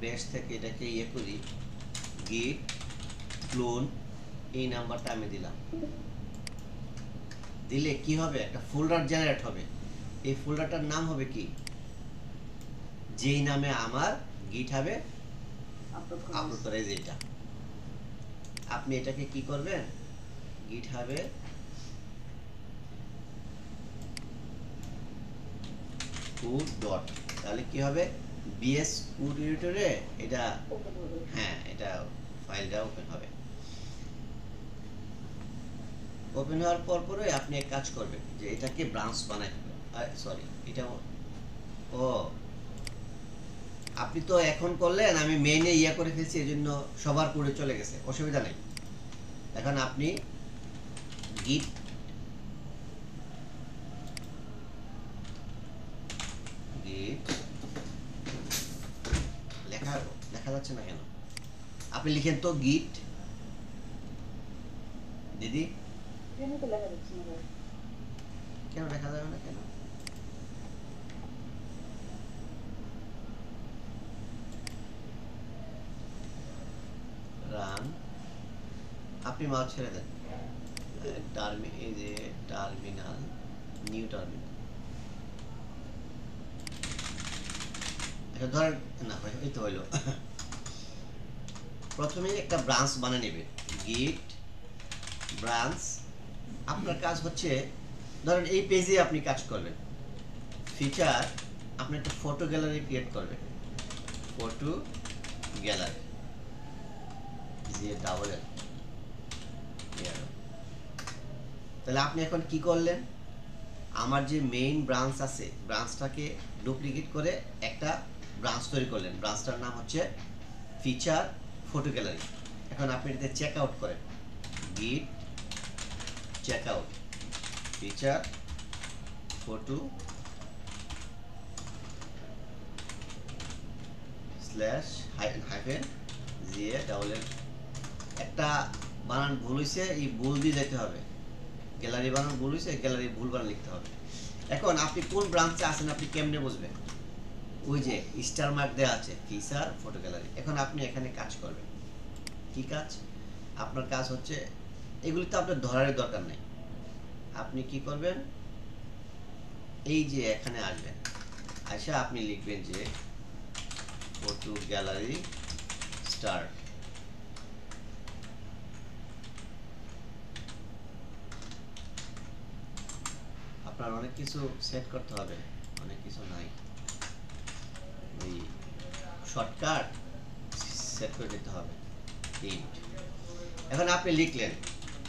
বেস থেকে এটাকে ইয়ে করি, গিট ক্লোন, এই নাম্বারটা আমি দিলাম, দিলে কি হবে, একটা ফোল্ডার জেনারেট হবে। এই ফোল্ডারটার নাম হবে কি, যেই নামে আমার গিটহাবে আপলোড করে, যেটা আপনি এটাকে কি করবেন, গিটহাবে কোড ডট, তাহলে কি হবে, বিএস কোড এডিটরে এটা, হ্যাঁ এটা ফাইলটা ওপেন হবে। ওপেন হওয়ার পর পরে আপনি এক কাজ করবেন যে এটাকে ব্রাঞ্চ বানাই, সরি এটা, ও আপনি তো এখন করলেন, আমি মেইনে ইয়া করে ফেলছি, এই জন্য সবার কোডে চলে গেছে, অসুবিধা নেই। এখন আপনি গিট লেখা যাচ্ছে না কেন, আপনি লিখেন তো গিট, দিদি কেন লেখা যাবে না কেন, রান, আপনি মাউস ছেড়ে দেন, এই যে টার্মিনাল, নিউ টার্মিনাল, এটা ধরেন না, এই তো হইলো। প্রথমে একটা ব্রাঞ্চ বানিয়ে নেবে, গিট ব্রাঞ্চ। আপনার কাজ হচ্ছে, ধরেন এই পেজে আপনি কাজ করবেন, ফিচার, আপনি একটা ফটো গ্যালারি ক্রিয়েট করবেন, ফটো গ্যালারি দিয়ে ডাবল এল। তাহলে আপনি এখন কি করলেন, আমার যে মেইন ব্রাঞ্চ আছে, ব্রাঞ্চটাকে ডুপ্লিকেট করে একটা ব্রাঞ্চ তৈরি করলেন, ব্রাঞ্চটার নাম হচ্ছে ফিচার ফটো গ্যালারি। এখন আপনি এটাতে চেক আউট করেন, git check out feature photo slash hyphen G A double L. একটা বানান ভুল হয়েছে, এই ভুল দিয়ে যেতে হবে, গ্যালারি বানান ভুল হয়েছে, গ্যালারি ভুল বানান লিখতে হবে। এখন আপনি কোন ব্রাঞ্চে আছেন আপনি কেমনে বুঝবেন, ওই যে স্টার মার্ক দেওয়া আছে ফিচার ফটো গ্যালারি। এখন আপনি এখানে কাজ করবেন, কি কাজ, আপনার কাজ হচ্ছে, এগুলি তো আপনার ধরার দরকার নেই, আপনি কি করবেন, এই যে এখানে আসবেন, আচ্ছা আপনি লিখবেন যে ফটো গ্যালারি স্টার্ট, আপনার অনেক কিছু সেট করতে হবে, অনেক কিছু নাই, ওই শর্টকাট সেট করে দিতে হবে। এখন আপনি লিখলেন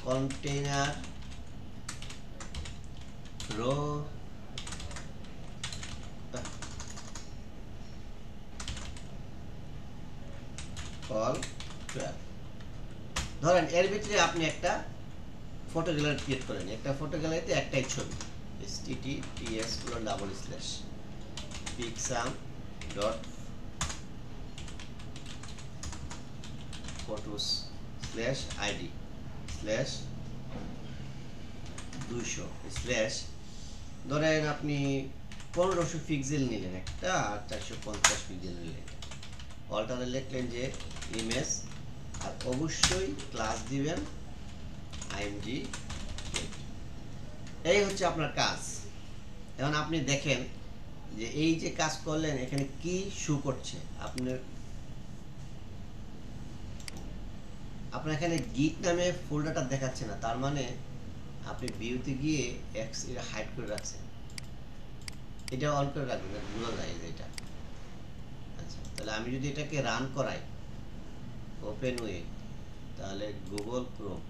কন্টেইনার রো কল 12, ধরেন এর ভিতরে আপনি একটা ফটো গ্যালারি ক্রিয়েট করেন, একটা ফটো গ্যালারিতে একটাই ছবি, https double slash Pixum dot photos slash ID slash 200 slash, ধরেন আপনি 1500 পিক্সেল নিলেন একটা, আর 450 পিক্সেল নিলেন, অল্টারে লিখলেন যে ইমেজ, আর অবশ্যই ক্লাস দিবেন আইএমজি। এই হচ্ছে আপনার কাজ। এখন আপনি দেখেন যে এই যে কাজ করলেন, এখানে কি শো করছে, আপনার এখানে গিট নামে ফোল্ডারটা দেখাচ্ছে না, তার মানে আপনি ভিউতে গিয়ে এক্স এটা হাইড করে রাখছেন, এটা অন করে রাখবেন, বোঝা যায় যে এটা। আচ্ছা, তাহলে আমি যদি এটাকে রান করাই ওপেন উইথ, তাহলে গুগল ক্রোম,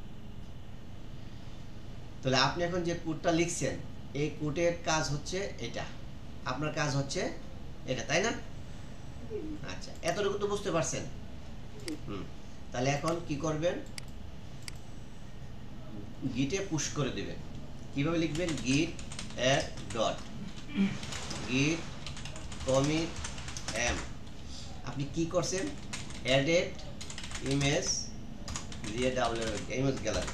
তাহলে আপনি এখন যে কোডটা লিখছেন, এই কোডের কাজ হচ্ছে এটা, আপনার কাজ হচ্ছে এটা, তাই না? আচ্ছা, এতটুকু তো বুঝতে পারছেন। তাহলে এখন কি করবেন, গিটে পুশ করে দিবেন। কিভাবে লিখবেন? গিট add dot git commit M. আপনি কি করছেন? অ্যাডেড ইমেজ দিয়ে ইমেজ গ্যালারি।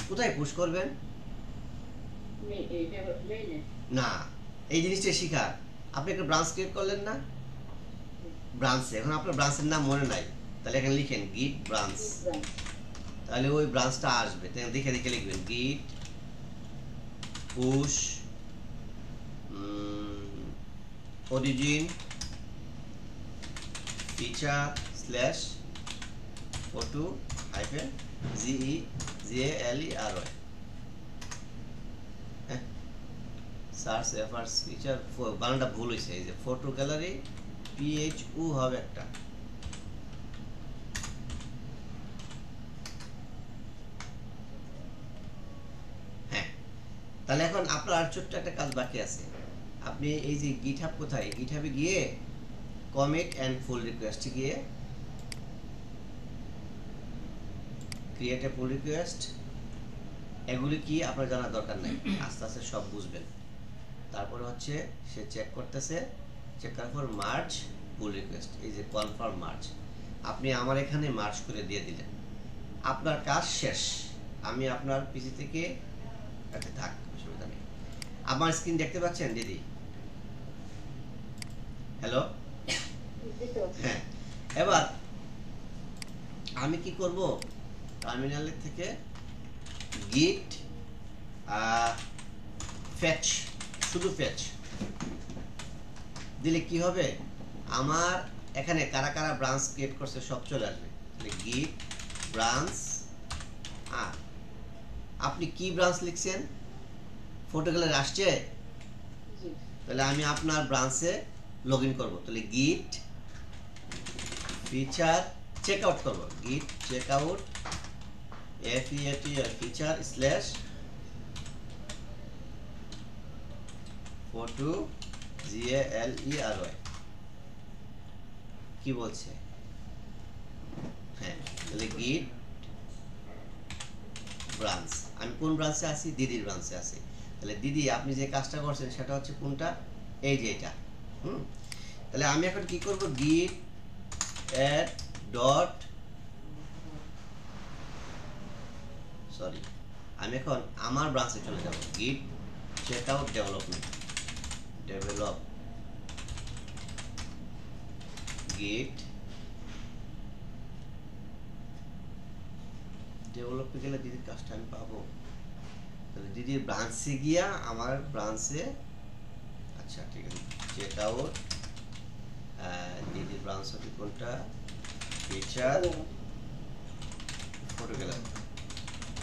কোথায় পুশ করবেন? না, এই জিনিসটা শিখা। আপনি একটা ব্রাঞ্চ ক্রিয়েট করলেন না, ব্রাঞ্চে। এখন আপনার ব্রাঞ্চের নাম মনে নাই, তাহলে এখানে লিখেন গিট ব্রাঞ্চ, তাহলে ওই ব্রাঞ্চটা আসবে। দেখে দেখে লিখবেন গিট push origin feature slash photo hyphen GEGALERY search efforts feature. বানানটা ভুল হয়েছে, এই যে ফটো গ্যালারি PHU হবে একটা। হ্যাঁ, তাহলে এখন আপনার আর ছোট্ট একটা কাজ বাকি আছে। আপনি এই যে গিটহাব, কোথায় গিটহাবে গিয়ে কমিট অ্যান্ড ফুল রিকোয়েস্ট গিয়ে ক্রিয়েট এ পুল রিকোয়েস্ট, এগুলি কি আপনার জানার দরকার নাই, আস্তে আস্তে সব বুঝবেন। তারপরে হচ্ছে সে চেক করতেছে, চেক করার পর মার্জ পুল রিকোয়েস্ট, এই যে কনফার্ম মার্জ, আপনি আমার এখানে মার্জ করে দিয়ে দিলেন, আপনার কাজ শেষ। আমি আপনার পিসি থেকে থাক, অসুবিধা নেই। আমার স্ক্রিন দেখতে পাচ্ছেন দিদি? হ্যালো, হ্যাঁ। এবার আমি কি করব? টার্মিনালের থেকে গিট ফেচ, শুধু ফেচ দিলে কি হবে? আমার এখানে কারা কারা ব্রাঞ্চ ক্রিয়েট করছে সব চলে আসবে। গিট ব্রাঞ্চ, আর আপনি কি ব্রাঞ্চ লিখছেন? ফটো গ্যালারি আসছে, তাহলে আমি আপনার ব্রাঞ্চে লগ ইন করবো। তাহলে গিট ফিচার চেক আউট করবো, git check out feature slash photo GALERY। কি বলছে? হ্যাঁ, তাহলে গিট ব্রাঞ্চ, আমি কোন ব্রাঞ্চে আছি? দিদির ব্রাঞ্চে আছি। তাহলে দিদি আপনি যে কাজটা করছেন সেটা হচ্ছে কোনটা? এই যে এটা। তাহলে আমি এখন কি করব? গিট অ্যাড ডট, সরি, আমি এখন আমার ব্রাঞ্চে চলে যাব। গিট চেক আউট ডেভেলপমেন্ট, গিট ডেভেলপে গেলে দিদির কাজটা আমি পাবো। তাহলে দিদির ব্রাঞ্চে গিয়া আমার ব্রাঞ্চে, আচ্ছা ঠিক আছে, চেক আউট দিদির ব্রাঞ্চ হবে কোনটা? Feature photo gallery,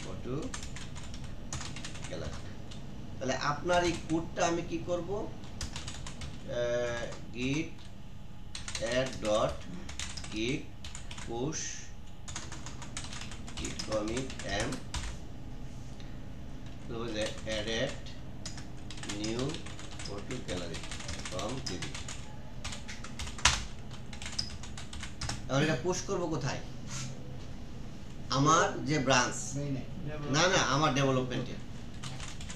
photo gallery. তাহলে আপনার এই কোডটা আমি কি করব? গিট অ্যাড ডট গিট push git commit m added new photo gallery from দিদি। এখন এটা পুশ করব কোথায়? আমার যে ব্রাঞ্চ, না না, আমার ডেভেলপমেন্টে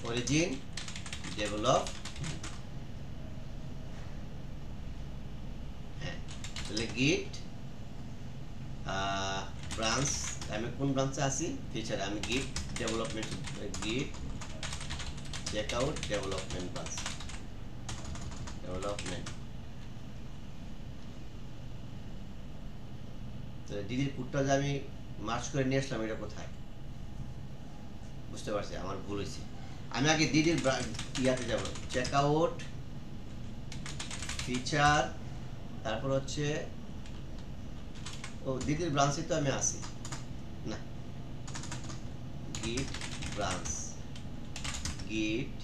অরিজিন ডেভেলপ। হ্যাঁ, তাহলে গিট ব্রাঞ্চ, আমি কোন ব্রাঞ্চে আছি? ফিচার, আমি git development, git check out development branch, development. তো দিদির কোডটা যে আমি মার্চ করে নিয়ে আসলাম, এটা কোথায়? বুঝতে পারছি, আমার ভুল হয়েছে। আমি আগে দিদির ইয়াতে যাব, চেক আউট ফিচার, তারপর হচ্ছে ও দিদির ব্রাঞ্চে তো আমি আছি না। Git branch, git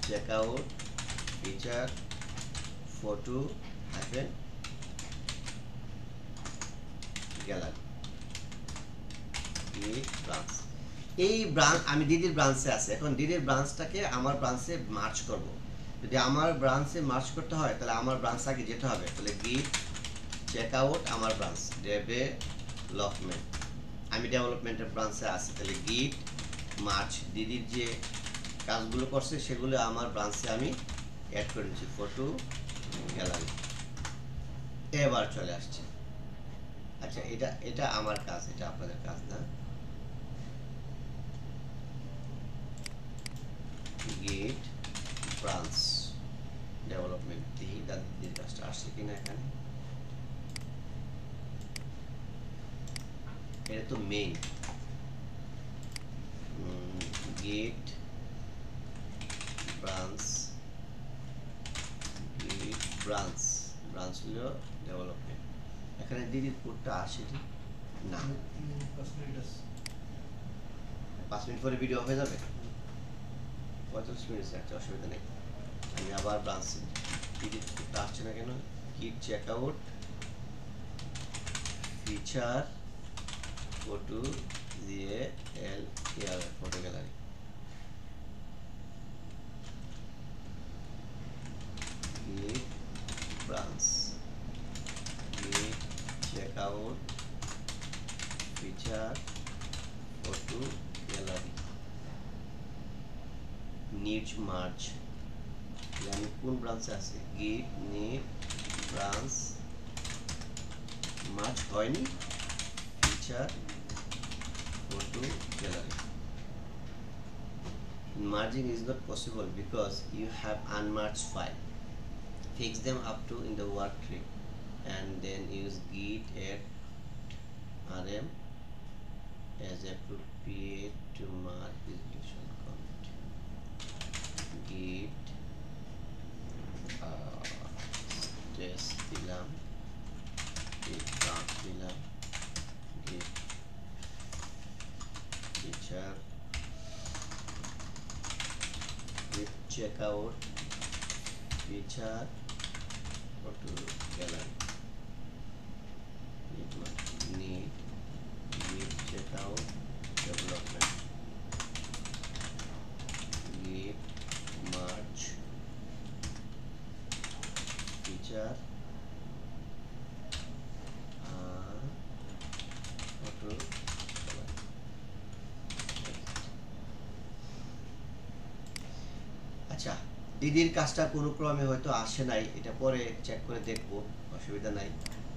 check out feature photo hyphen gallery, git branch. এই ব্রাঞ্চ আমি দিদির ব্রাঞ্চে আছে। এখন দিদির ব্রাঞ্চটাকে আমার ব্রাঞ্চে মার্চ করব। যদি আমার ব্রাঞ্চে মার্চ করতে হয় তাহলে আমার ব্রাঞ্চ আগে যেতে হবে। তাহলে গিট চেক আউট আমার ব্রাঞ্চ ডেভেলপমেন্ট, আমি ডেভেলপমেন্টের ব্রাঞ্চে আছি, তাহলে গিট মার্চ দিদির যে কাজগুলো করছে সেগুলো আমার ব্রাঞ্চে আমি অ্যাড করে নিচ্ছি, ফটো গ্যালারি। এবার চলে আসছে। আচ্ছা, এটা আমার কাজ, এটা আপনাদের কাজ না। গিট ব্রাঞ্চ ডেভেলপমেন্ট দিদির কাজটা আসছে কিনা এখানে। এটা তো মেইন। গেট ব্রাঞ্চ ব্রাঞ্চ হলো ডেভেলপমেন্ট। এখানে দিদির কোডটা আসে না, 5 মিনিট পরে ভিডিও হয়ে যাবে, 35 মিনিট একটা অসুবিধা নেই। আমি আবার ব্রাঞ্চ দিদির কোডটা আসছে না কেন। গিট চেকআউট ফিচার ফটো দিয়ে photo gallery. git branch git checkout feature photo gallery needs merge। আমি কোন ব্রাঞ্চে আছে? git need branch merge হয়নি, feature photo gallery। Merging is not possible because you have unmerged file. Fix them up to in the work tree and then use git add rm as appropriate to merge this deletion commit। git test dilam, git branch dilam, git feature, git checkout feature photo gallery, need git checkout development, git merge feature photo gallery। আচ্ছা, দিদির কাজটা কোনো ক্রমে হয়তো আসে নাই, এটা পরে চেক করে দেখবো, অসুবিধা নাই।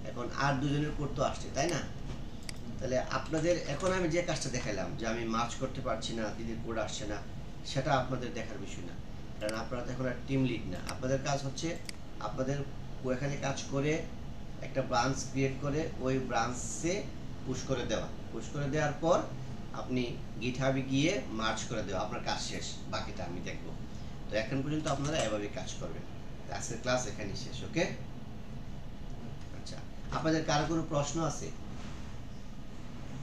এখন আর দুজনের কোড তো আসছে, তাই না? তাহলে আপনাদের এখন আমি যে কাজটা দেখাইলাম যে আমি মার্চ করতে পারছি না, দিদির কোড আসছে না, সেটা আপনাদের দেখার বিষয় না, কারণ আপনারা তো এখন আর টিম লিড না। আপনাদের কাজ হচ্ছে আপনাদের ওখানে কাজ করে একটা ব্রাঞ্চ ক্রিয়েট করে ওই ব্রাঞ্চে পুশ করে দেওয়া, পুশ করে দেওয়ার পর আপনি গিটহাবে গিয়ে মার্চ করে দেওয়া, আপনার কাজ শেষ, বাকিটা আমি দেখবো। তো এখন পর্যন্ত আপনারা এভাবে কাজ করবেন। আজকের ক্লাস এখানেই শেষ, ওকে? আচ্ছা, আপনাদের কারো কোনো প্রশ্ন আছে?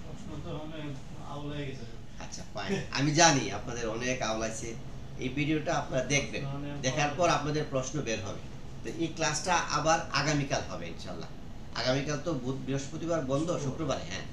প্রশ্ন তো অনেক আউলাই গেছে। আচ্ছা, ফাইন, আমি জানি আপনাদের অনেক আওলাইছে। এই ভিডিওটা আপনারা দেখবেন, দেখার পর আপনাদের প্রশ্ন বের হবে। তো এই ক্লাসটা আবার আগামীকাল হবে ইনশাআল্লাহ। আগামীকাল তো বৃহস্পতিবার বন্ধ, শুক্রবারে। হ্যাঁ,